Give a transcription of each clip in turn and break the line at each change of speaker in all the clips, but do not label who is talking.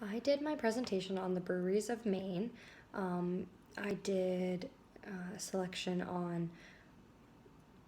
I did my presentation on the breweries of Maine. I did a selection on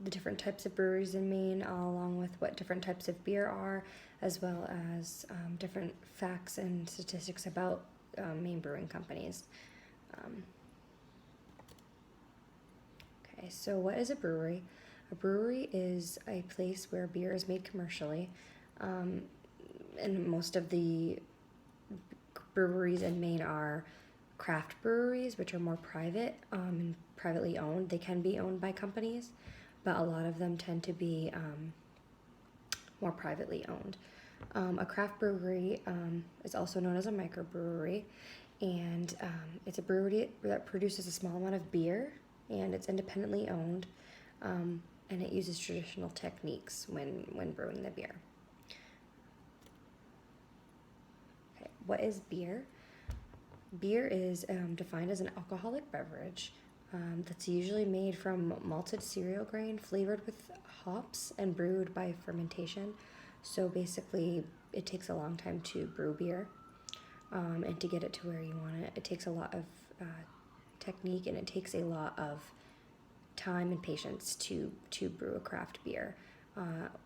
the different types of breweries in Maine, along with what different types of beer are, as well as different facts and statistics about Maine brewing companies. Um, okay, so what is a brewery? A brewery is a place where beer is made commercially, um, and most of the breweries in Maine are craft breweries, which are more private and privately owned. They can be owned by companies, but a lot of them tend to be more privately owned. A craft brewery is also known as a microbrewery, and it's a brewery that produces a small amount of beer, and it's independently owned, and it uses traditional techniques when brewing the beer. Okay, what is beer? Beer is defined as an alcoholic beverage that's usually made from malted cereal grain flavored with hops and brewed by fermentation. So basically, it takes a long time to brew beer, and to get it to where you want it. It takes a lot of technique, and it takes a lot of time and patience to brew a craft beer.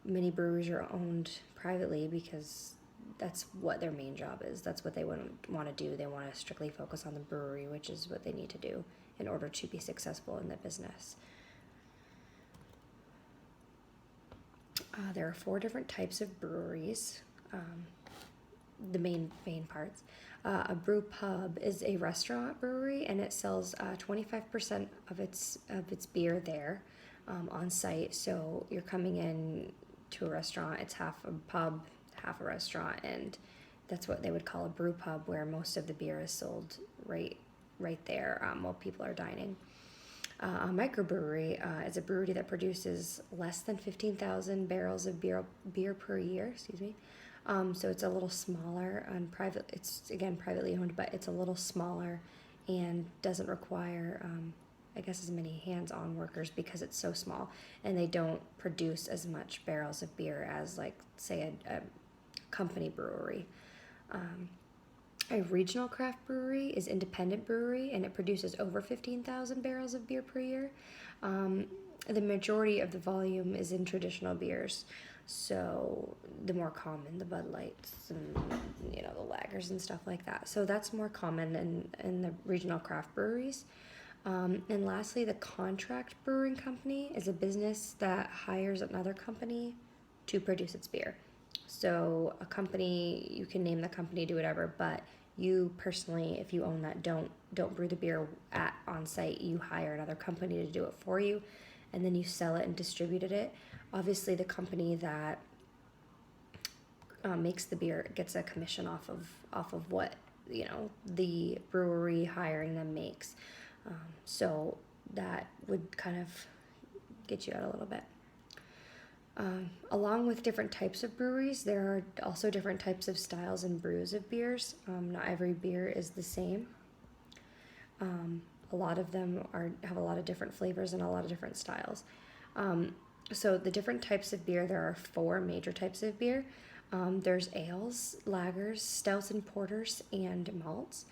Many breweries are owned privately because that's what their main job is. That's what they want to do. They want to strictly focus on the brewery, which is what they need to do in order to be successful in the business. There are four different types of breweries. The main parts. A brew pub is a restaurant brewery, and it sells 25% of its beer there on site. So you're coming in to a restaurant. It's half a pub, half a restaurant, and that's what they would call a brew pub, where most of the beer is sold right there while people are dining. A microbrewery is a brewery that produces less than 15,000 barrels of beer per year. Excuse me. So it's a little smaller and private. It's again privately owned, but it's a little smaller and doesn't require, I guess, as many hands-on workers because it's so small, and they don't produce as much barrels of beer as, like, say, a company brewery. A regional craft brewery is independent brewery, and it produces over 15,000 barrels of beer per year. Um, the majority of the volume is in traditional beers, so the more common, the Bud Lights and the lagers and stuff like that. So that's more common in the regional craft breweries. And lastly, the contract brewing company is a business that hires another company to produce its beer. So a company, you can name the company, do whatever, but you personally, if you own that, don't brew the beer at on site. You hire another company to do it for you, and then you sell it and distribute it. Obviously, the company that makes the beer gets a commission off of what the brewery hiring them makes. So that would kind of get you out a little bit. Along with different types of breweries, there are also different types of styles and brews of beers. Not every beer is the same. A lot of them have a lot of different flavors and a lot of different styles. So the different types of beer, there are four major types of beer. There's ales, lagers, stouts and porters, and malts.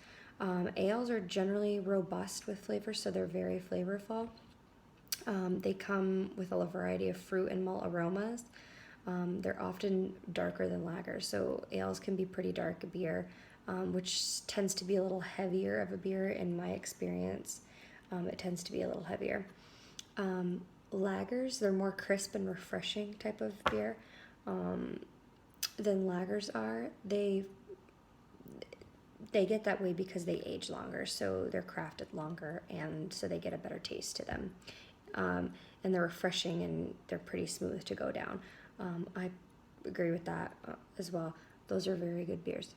Ales are generally robust with flavors, so they're very flavorful. They come with a variety of fruit and malt aromas. They're often darker than lagers, so ales can be pretty dark beer, which tends to be a little heavier of a beer in my experience. It tends to be a little heavier. Lagers, they're more crisp and refreshing type of beer than lagers are. They get that way because they age longer, so they're crafted longer, and so they get a better taste to them. And they're refreshing, and they're pretty smooth to go down. I agree with that as well. Those are very good beers.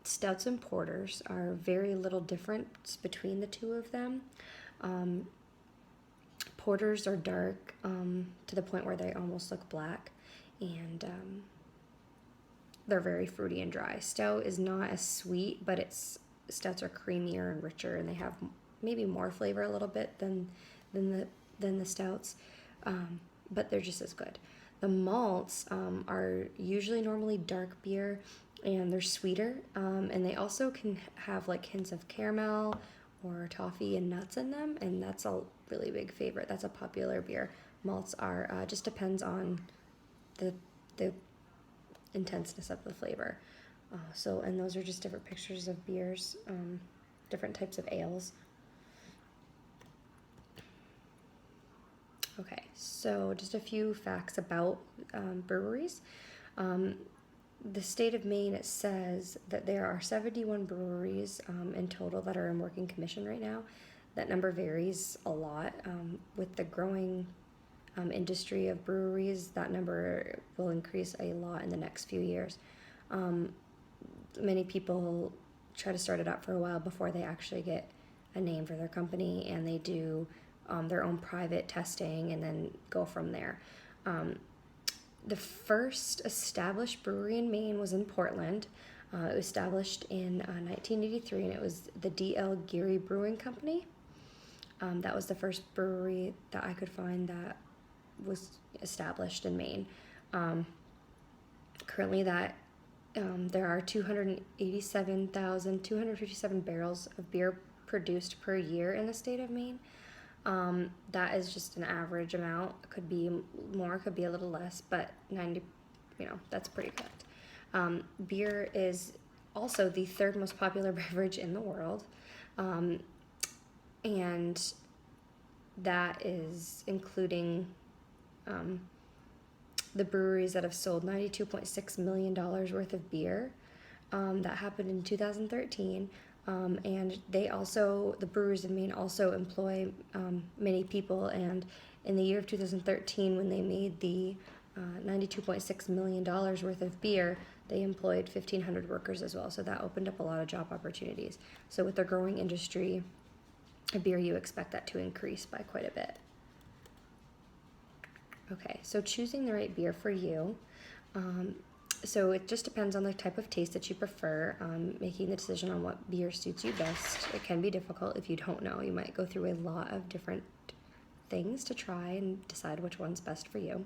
Stouts and porters are very little difference between the two of them. Porters are dark to the point where they almost look black, and they're very fruity and dry. Stout is not as sweet, but stouts are creamier and richer, and they have maybe more flavor a little bit than the stouts, but they're just as good. The malts are usually normally dark beer. and they're sweeter, and they also can have like hints of caramel or toffee and nuts in them, and that's a really big favorite. That's a popular beer. Malts are just depends on the the intenseness of the flavor. And those are just different pictures of beers, different types of ales. Okay, so just a few facts about breweries. The state of Maine, it says that there are 71 breweries in total that are in working commission right now. That number varies a lot. With the growing industry of breweries, that number will increase a lot in the next few years. Many people try to start it up for a while before they actually get a name for their company, and they do their own private testing and then go from there. The first established brewery in Maine was in Portland. It was established in 1983, and it was the D.L. Geary Brewing Company. That was the first brewery that I could find that was established in Maine. Currently, there are 287,257 barrels of beer produced per year in the state of Maine. That is just an average amount. It could be more, could be a little less, but 90, that's pretty correct. Beer is also the third most popular beverage in the world. And that is including the breweries that have sold $92.6 million worth of beer. That happened in 2013. And the brewers in Maine also employ many people. And in the year of 2013, when they made the $92.6 million worth of beer, they employed 1,500 workers as well. So that opened up a lot of job opportunities. So with the growing industry of beer, you expect that to increase by quite a bit. Okay, so choosing the right beer for you. So it just depends on the type of taste that you prefer, making the decision on what beer suits you best. It can be difficult if you don't know. You might go through a lot of different things to try and decide which one's best for you.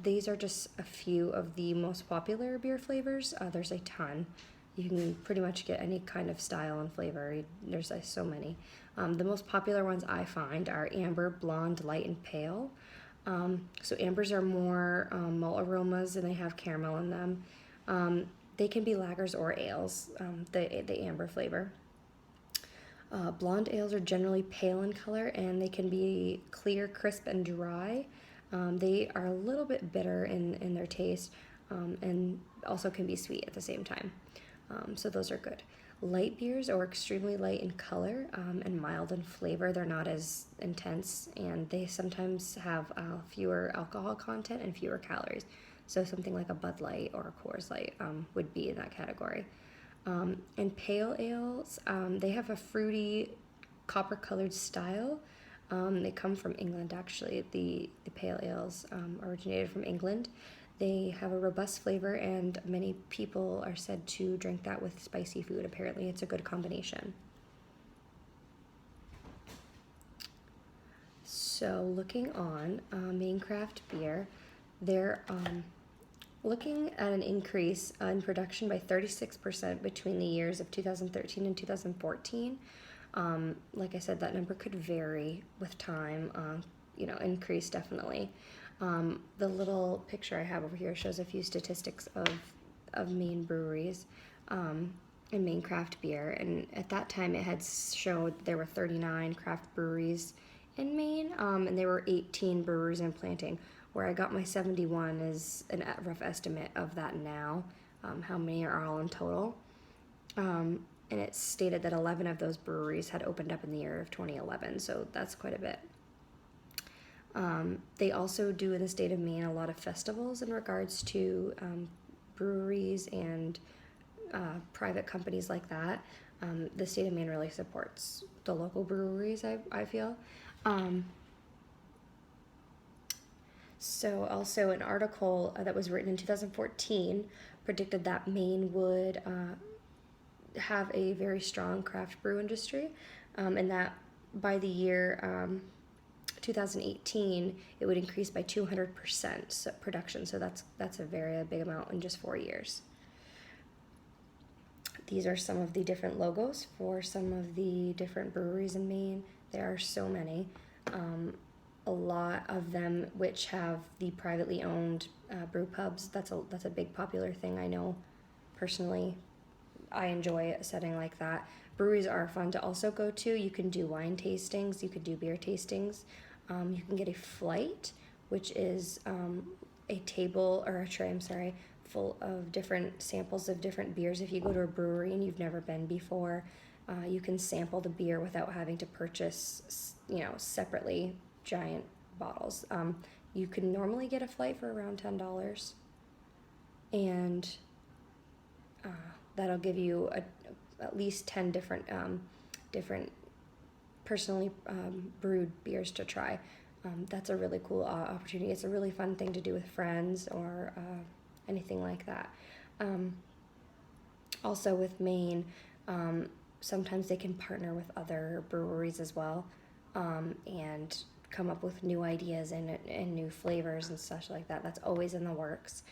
These are just a few of the most popular beer flavors. There's a ton. You can pretty much get any kind of style and flavor. There's so many. The most popular ones I find are amber, blonde, light, and pale. So ambers are more malt aromas, and they have caramel in them. They can be lagers or ales, the amber flavor. Blonde ales are generally pale in color, and they can be clear, crisp, and dry. They are a little bit bitter in their taste, and also can be sweet at the same time. So those are good. Light beers are extremely light in color and mild in flavor. They're not as intense, and they sometimes have fewer alcohol content and fewer calories. So something like a Bud Light or a Coors Light would be in that category. And pale ales, they have a fruity, copper-colored style. They come from England, actually. The pale ales originated from England. They have a robust flavor, and many people are said to drink that with spicy food. Apparently, it's a good combination. So, looking on Maine Craft Beer, they're looking at an increase in production by 36% between the years of 2013 and 2014. Like I said, that number could vary with time, increase definitely. The little picture I have over here shows a few statistics of Maine breweries and Maine craft beer. And at that time, it had showed there were 39 craft breweries in Maine, and there were 18 breweries in planting. Where I got my 71 is a rough estimate of that now, how many are all in total. And it stated that 11 of those breweries had opened up in the year of 2011, so that's quite a bit. They also do in the state of Maine a lot of festivals in regards to breweries and private companies like that. The state of Maine really supports the local breweries, I feel. So also an article that was written in 2014 predicted that Maine would have a very strong craft brew industry, and that by the year 2018 it would increase by 200% production. So that's a very big amount in just 4 years. These are some of the different logos for some of the different breweries in Maine. There are so many. A lot of them which have the privately owned brew pubs. That's a big popular thing. I know personally. I enjoy a setting like that. Breweries are fun to also go to. You can do wine tastings. You could do beer tastings. You can get a flight, which is a table or a tray. I'm sorry, full of different samples of different beers. If you go to a brewery and you've never been before, you can sample the beer without having to purchase, separately giant bottles. You can normally get a flight for around $10, and that'll give you at least 10 different personally brewed beers to try. That's a really cool opportunity. It's a really fun thing to do with friends or anything like that. Also with Maine, sometimes they can partner with other breweries as well, and come up with new ideas and new flavors and such like that. That's always in the works.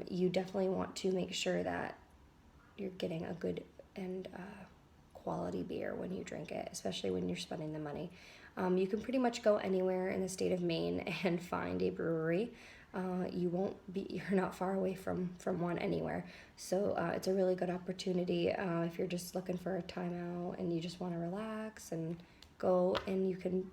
You definitely want to make sure that you're getting a good and quality beer when you drink it, especially when you're spending the money. You can pretty much go anywhere in the state of Maine and find a brewery. You're not far away from one anywhere. So it's a really good opportunity if you're just looking for a time out and you just want to relax and go, and you can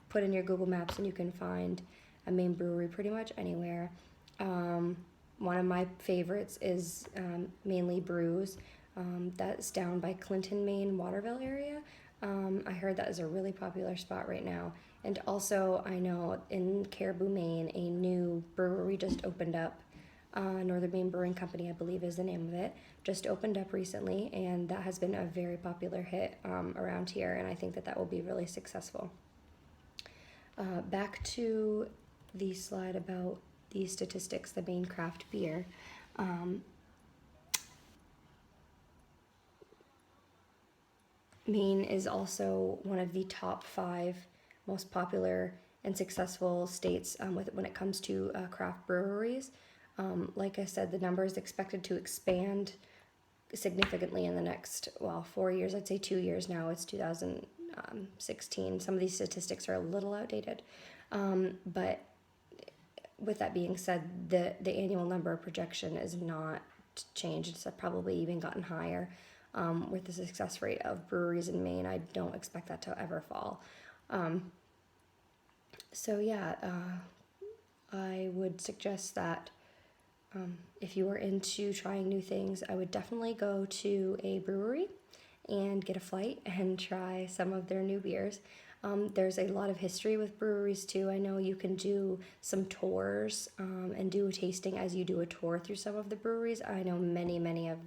put in your Google Maps and you can find a Maine brewery pretty much anywhere. One of my favorites is Mainly Brews. That's down by Clinton, Maine, Waterville area. I heard that is a really popular spot right now. And also, I know in Caribou, Maine, a new brewery just opened up. Northern Maine Brewing Company, I believe is the name of it, just opened up recently, and that has been a very popular hit around here, and I think that will be really successful. Back to the slide about the statistics, the Maine craft beer. Maine is also one of the top 5 most popular and successful states when it comes to craft breweries. Like I said, the number is expected to expand significantly in the next 4 years. I'd say 2 years now. It's 2016. Some of these statistics are a little outdated, but with that being said, the annual number projection is not changed. It's probably even gotten higher. With the success rate of breweries in Maine, I don't expect that to ever fall. I would suggest that if you are into trying new things, I would definitely go to a brewery and get a flight and try some of their new beers. There's a lot of history with breweries too. I know you can do some tours and do a tasting as you do a tour through some of the breweries. I know many of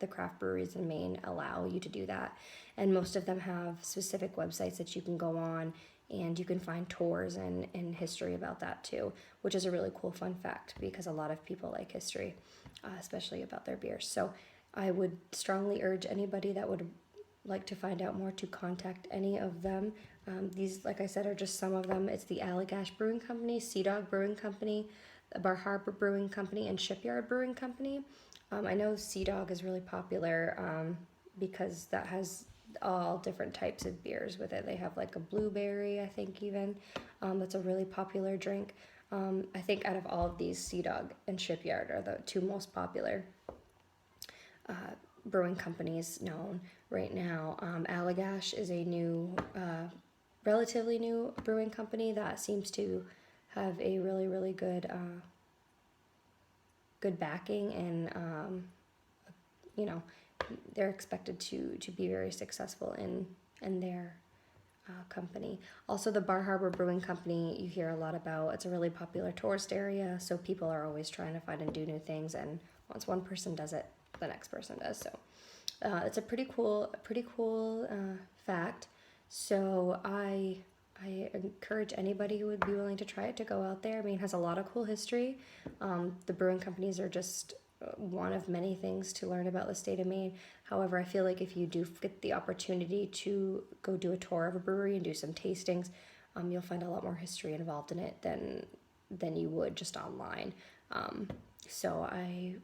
the craft breweries in Maine allow you to do that, and most of them have specific websites that you can go on, and you can find tours and history about that too, which is a really cool fun fact because a lot of people like history, especially about their beers. So I would strongly urge anybody that would like to find out more to contact any of them. These, like I said, are just some of them. It's the Allagash Brewing Company, Sea Dog Brewing Company, the Bar Harbor Brewing Company, and Shipyard Brewing Company. I know Sea Dog is really popular because that has all different types of beers with it. They have like a blueberry, I think even. That's a really popular drink. I think out of all of these, Sea Dog and Shipyard are the 2 most popular brewing companies known right now. Allagash is a new, relatively new brewing company that seems to have a really good backing, and they're expected to be very successful in their company. Also, the Bar Harbor Brewing Company you hear a lot about. It's a really popular tourist area, so people are always trying to find and do new things, and once one person does it, the next person does. So it's a pretty cool fact. So I encourage anybody who would be willing to try it to go out there. I mean, it has a lot of cool history. The brewing companies are just one of many things to learn about the state of Maine. However, I feel like if you do get the opportunity to go do a tour of a brewery and do some tastings, you'll find a lot more history involved in it than you would just online. So I